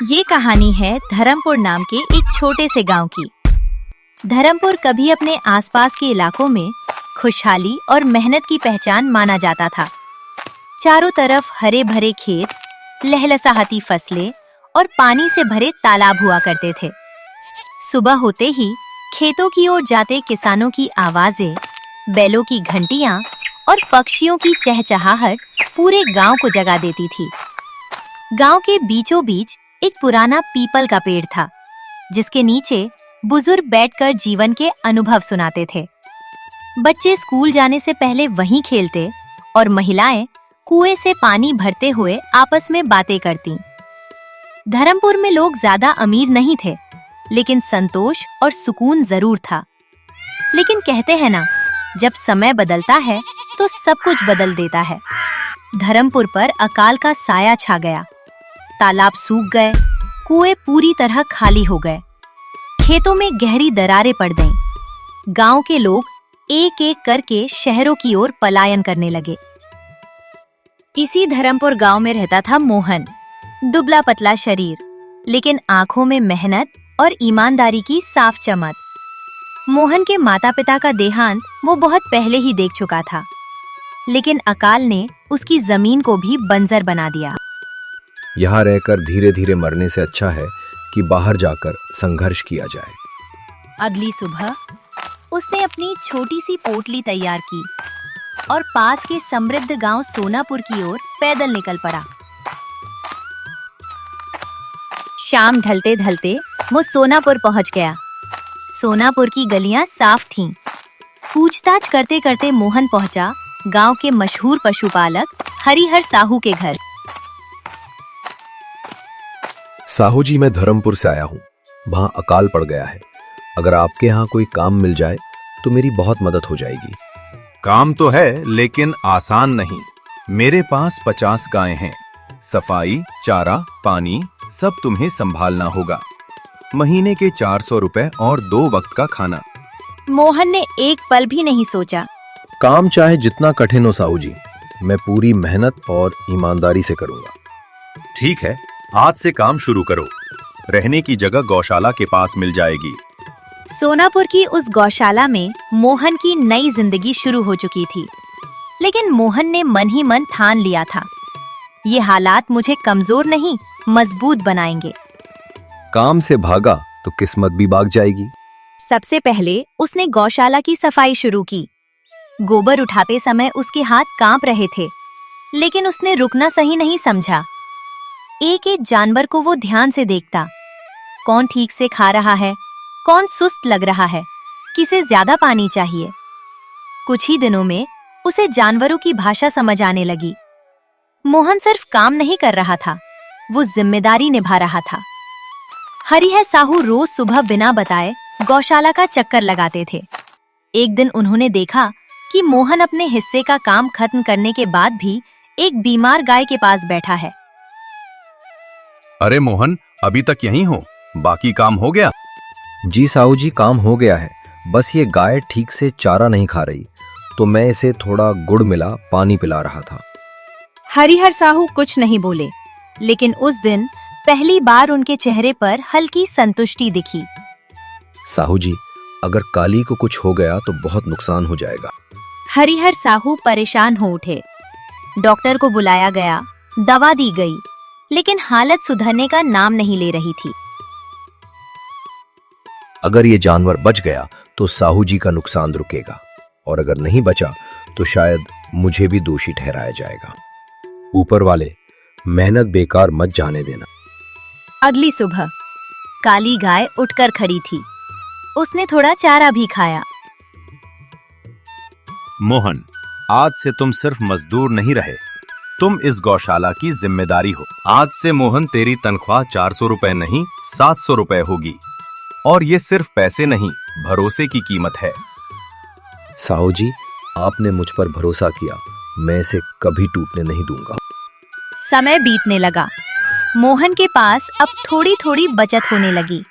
ये कहानी है धर्मपुर नाम के एक छोटे से गांव की। धर्मपुर कभी अपने आसपास के इलाकों में खुशहाली और मेहनत की पहचान माना जाता था। चारों तरफ हरे भरे खेत, लहलहाती फसलें और पानी से भरे तालाब हुआ करते थे। सुबह होते ही खेतों की ओर जाते किसानों की आवाजें, बैलों की घंटियां और पक्षियों की चहचहाहट पूरे गांव को जगा देती थी। गांव के बीचों बीच एक पुराना पीपल का पेड़ था, जिसके नीचे बुजुर्ग बैठकर जीवन के अनुभव सुनाते थे। बच्चे स्कूल जाने से पहले वहीं खेलते और महिलाएं कुएं से पानी भरते हुए आपस में बातें करतीं। धर्मपुर में लोग ज्यादा अमीर नहीं थे, लेकिन संतोष और सुकून जरूर था। लेकिन कहते हैं ना, जब समय बदलता है तो सब कुछ बदल देता है। धर्मपुर पर अकाल का साया छा गया। तालाब सूख गए, कुएं पूरी तरह खाली हो गए, खेतों में गहरी दरारें पड़ गईं। गांव के लोग एक एक करके शहरों की ओर पलायन करने लगे। इसी धर्मपुर गांव में रहता था मोहन। दुबला पतला शरीर, लेकिन आंखों में मेहनत और ईमानदारी की साफ चमक। मोहन के माता पिता का देहांत वो बहुत पहले ही देख चुका था, लेकिन अकाल ने उसकी जमीन को भी बंजर बना दिया। यहाँ रहकर धीरे धीरे मरने से अच्छा है कि बाहर जाकर संघर्ष किया जाए। अगली सुबह उसने अपनी छोटी सी पोटली तैयार की और पास के समृद्ध गांव सोनापुर की ओर पैदल निकल पड़ा। शाम ढलते ढलते वो सोनापुर पहुंच गया। सोनापुर की गलियां साफ थीं। पूछताछ करते करते मोहन पहुंचा गांव के मशहूर पशुपालक हरिहर साहू के घर। साहू जी, मैं धर्मपुर से आया हूँ। वहाँ अकाल पड़ गया है। अगर आपके यहाँ कोई काम मिल जाए तो मेरी बहुत मदद हो जाएगी। काम तो है, लेकिन आसान नहीं। मेरे पास 50 गायें हैं। सफाई, चारा, पानी सब तुम्हें संभालना होगा। महीने के 400 रुपए और 2 वक्त का खाना। मोहन ने एक पल भी नहीं सोचा। काम चाहे जितना कठिन हो साहू जी, मैं पूरी मेहनत और ईमानदारी से करूँगा। ठीक है, आज से काम शुरू करो। रहने की जगह गौशाला के पास मिल जाएगी। सोनापुर की उस गौशाला में मोहन की नई जिंदगी शुरू हो चुकी थी। लेकिन मोहन ने मन ही मन ठान लिया था, ये हालात मुझे कमजोर नहीं, मजबूत बनाएंगे। काम से भागा तो किस्मत भी भाग जाएगी। सबसे पहले उसने गौशाला की सफाई शुरू की। गोबर उठाते समय उसके हाथ कांप रहे थे, लेकिन उसने रुकना सही नहीं समझा। एक एक जानवर को वो ध्यान से देखता। कौन ठीक से खा रहा है, कौन सुस्त लग रहा है, किसे ज्यादा पानी चाहिए। कुछ ही दिनों में उसे जानवरों की भाषा समझ आने लगी। मोहन सिर्फ काम नहीं कर रहा था, वो जिम्मेदारी निभा रहा था। हरिहर साहू रोज सुबह बिना बताए गौशाला का चक्कर लगाते थे। एक दिन उन्होंने देखा कि मोहन अपने हिस्से का काम खत्म करने के बाद भी एक बीमार गाय के पास बैठा है। अरे मोहन, अभी तक यहीं हो? बाकी काम हो गया? जी साहू जी, काम हो गया है। बस ये गाय ठीक से चारा नहीं खा रही, तो मैं इसे थोड़ा गुड़ मिला पानी पिला रहा था। हरिहर साहू कुछ नहीं बोले, लेकिन उस दिन पहली बार उनके चेहरे पर हल्की संतुष्टि दिखी। साहू जी, अगर काली को कुछ हो गया तो बहुत नुकसान हो जाएगा। हरिहर साहू परेशान हो उठे। डॉक्टर को बुलाया गया, दवा दी गई, लेकिन हालत सुधरने का नाम नहीं ले रही थी। अगर ये जानवर बच गया तो साहू जी का नुकसान रुकेगा, और अगर नहीं बचा तो शायद मुझे भी दोषी ठहराया जाएगा। ऊपर वाले, मेहनत बेकार मत जाने देना। अगली सुबह काली गाय उठकर खड़ी थी। उसने थोड़ा चारा भी खाया। मोहन, आज से तुम सिर्फ मजदूर नहीं रहे, तुम इस गौशाला की जिम्मेदारी हो। आज से मोहन, तेरी तनख्वाह 400 रुपए नहीं 700 रुपए होगी। और ये सिर्फ पैसे नहीं, भरोसे की कीमत है। साहू जी, आपने मुझ पर भरोसा किया, मैं इसे कभी टूटने नहीं दूंगा। समय बीतने लगा। मोहन के पास अब थोड़ी थोड़ी बचत होने लगी।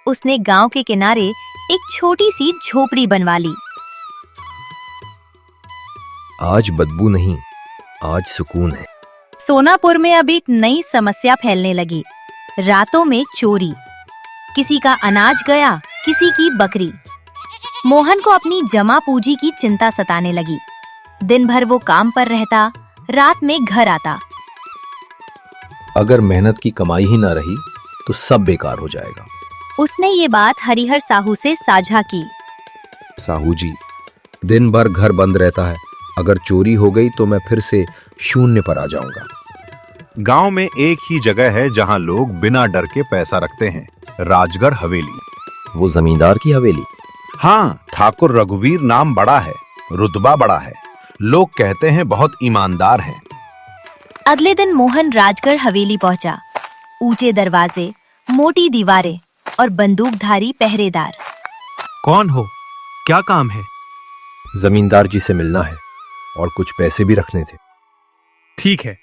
उसने गांव के किनारे एक छोटी सी झोपड़ी बनवा ली। आज बदबू नहीं, आज सुकून है। सोनापुर में अब एक नई समस्या फैलने लगी। रातों में चोरी, किसी का अनाज गया, किसी की बकरी। मोहन को अपनी जमा पूंजी की चिंता सताने लगी। दिन भर वो काम पर रहता, रात में घर आता। अगर मेहनत की कमाई ही ना रही तो सब बेकार हो जाएगा। उसने ये बात हरिहर साहू से साझा की। साहू जी, दिन भर घर बंद रहता है, अगर चोरी हो गई तो मैं फिर से शून्य पर आ जाऊंगा। गांव में एक ही जगह है जहां लोग बिना डर के पैसा रखते हैं, राजगढ़ हवेली। वो जमींदार की हवेली? हाँ, ठाकुर रघुवीर नाम बड़ा है, रुतबा बड़ा है, लोग कहते हैं बहुत ईमानदार है। अगले दिन मोहन राजगढ़ हवेली पहुंचा। ऊंचे दरवाजे, मोटी दीवारें और बंदूकधारी पहरेदार। कौन हो? क्या काम है? जमींदार जी से मिलना है और कुछ पैसे भी रखने थे। ठीक है,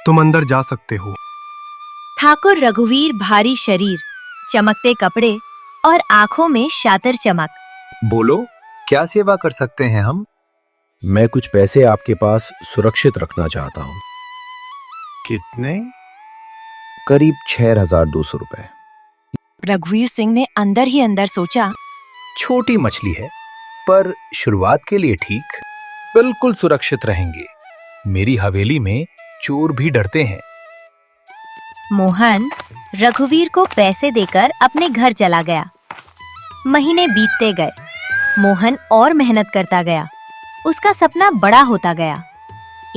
तुम अंदर जा सकते हो। ठाकुर रघुवीर भारी शरीर, चमकते कपड़े और आंखों में शातिर चमक। बोलो, क्या सेवा कर सकते हैं हम? मैं कुछ पैसे आपके पास सुरक्षित रखना चाहता हूँ। कितने? करीब 6200 रुपए। रघुवीर सिंह ने अंदर ही अंदर सोचा, छोटी मछली है, पर शुरुआत के लिए ठीक। बिल्कुल सुरक्षित रहेंगे। मेरी हवेली में चोर भी डरते हैं। मोहन रघुवीर को पैसे देकर अपने घर चला गया। महीने बीतते गए। मोहन और मेहनत करता गया। उसका सपना बड़ा होता गया।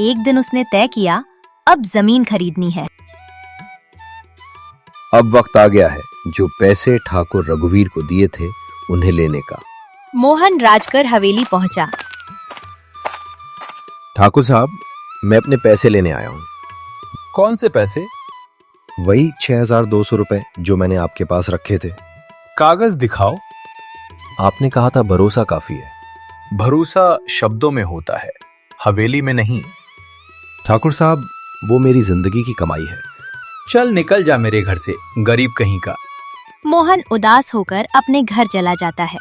एक दिन उसने तय किया, अब जमीन खरीदनी है। अब वक्त आ गया है जो पैसे ठाकुर रघुवीर को दिए थे उन्हें लेने का। मोहन राजगढ़ हवेली पहुंचा। ठाकुर साहब, मैं अपने पैसे लेने आया हूँ। कौन से पैसे? वही 6200 रुपए जो मैंने आपके पास रखे थे। कागज दिखाओ। आपने कहा था भरोसा काफी है। भरोसा शब्दों में होता है, हवेली में नहीं। ठाकुर साहब, वो मेरी जिंदगी की कमाई है। चल निकल जा मेरे घर से, गरीब कहीं का। मोहन उदास होकर अपने घर चला जाता है।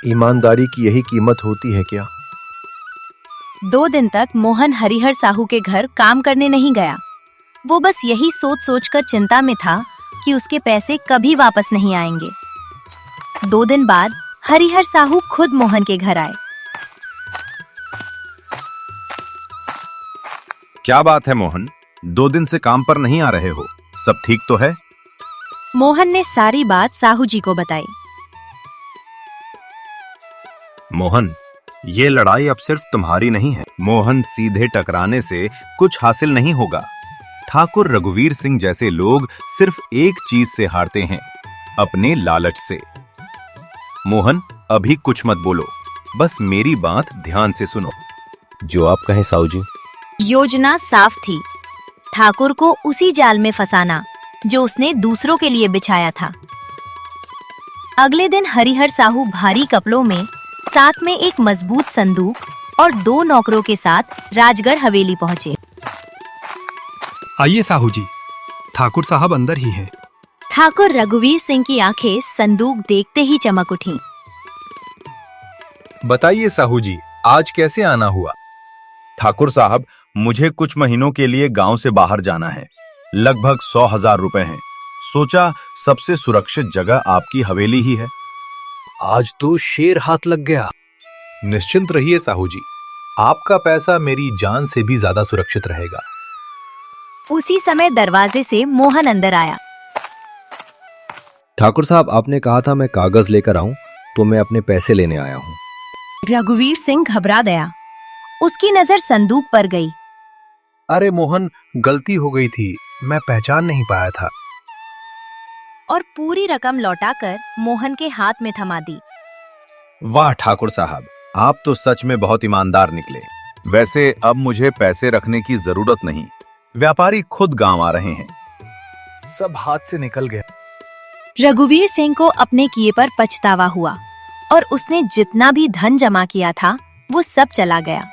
ईमानदारी की यही कीमत होती है क्या? 2 दिन तक मोहन हरिहर साहू के घर काम करने नहीं गया। वो बस यही सोच सोचकर चिंता में था कि उसके पैसे कभी वापस नहीं आएंगे। 2 दिन बाद हरिहर साहू खुद मोहन के घर आए। क्या बात है मोहन, 2 दिन से काम पर नहीं आ रहे हो? सब ठीक तो है? मोहन ने सारी बात साहू जी को बताई। मोहन, ये लड़ाई अब सिर्फ तुम्हारी नहीं है। मोहन, सीधे टकराने से कुछ हासिल नहीं होगा। ठाकुर रघुवीर सिंह जैसे लोग सिर्फ एक चीज से हारते हैं, अपने लालच से। मोहन, अभी कुछ मत बोलो, बस मेरी बात ध्यान से सुनो। जो आप कहें साहू जी। योजना साफ थी, ठाकुर को उसी जाल में फंसाना जो उसने दूसरों के लिए बिछाया था। अगले दिन हरिहर साहू भारी कपड़ों में, साथ में एक मजबूत संदूक और 2 नौकरों के साथ राजगढ़ हवेली पहुंचे। आइए साहू जी, ठाकुर साहब अंदर ही हैं। ठाकुर रघुवीर सिंह की आंखें संदूक देखते ही चमक उठीं। बताइए साहू जी, आज कैसे आना हुआ? ठाकुर साहब, मुझे कुछ महीनों के लिए गांव से बाहर जाना है। लगभग 100,000 रुपए हैं। सोचा सबसे सुरक्षित जगह आपकी हवेली ही है। आज तो शेर हाथ लग गया। निश्चिंत रहिए साहू जी, आपका पैसा मेरी जान से भी ज्यादा सुरक्षित रहेगा। उसी समय दरवाजे से मोहन अंदर आया। ठाकुर साहब, आपने कहा था मैं कागज लेकर आऊं, तो मैं अपने पैसे लेने आया हूं। रघुवीर सिंह घबरा गया। उसकी नजर संदूक पर गई। अरे मोहन, गलती हो गई थी, मैं पहचान नहीं पाया था। और पूरी रकम लौटाकर मोहन के हाथ में थमा दी। वाह ठाकुर साहब, आप तो सच में बहुत ईमानदार निकले। वैसे अब मुझे पैसे रखने की जरूरत नहीं, व्यापारी खुद गांव आ रहे हैं। सब हाथ से निकल गया। रघुवीर सिंह को अपने किए पर पछतावा हुआ और उसने जितना भी धन जमा किया था वो सब चला गया।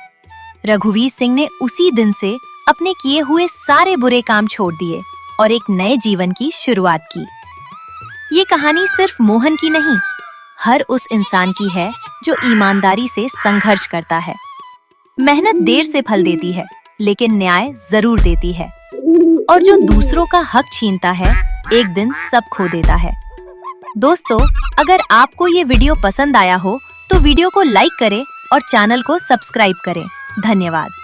रघुवीर सिंह ने उसी दिन से अपने किए हुए सारे बुरे काम छोड़ दिए और एक नए जीवन की शुरुआत की। ये कहानी सिर्फ मोहन की नहीं, हर उस इंसान की है जो ईमानदारी से संघर्ष करता है। मेहनत देर से फल देती है, लेकिन न्याय जरूर देती है। और जो दूसरों का हक छीनता है एक दिन सब खो देता है। दोस्तों, अगर आपको ये वीडियो पसंद आया हो तो वीडियो को लाइक करें और चैनल को सब्सक्राइब करें। धन्यवाद।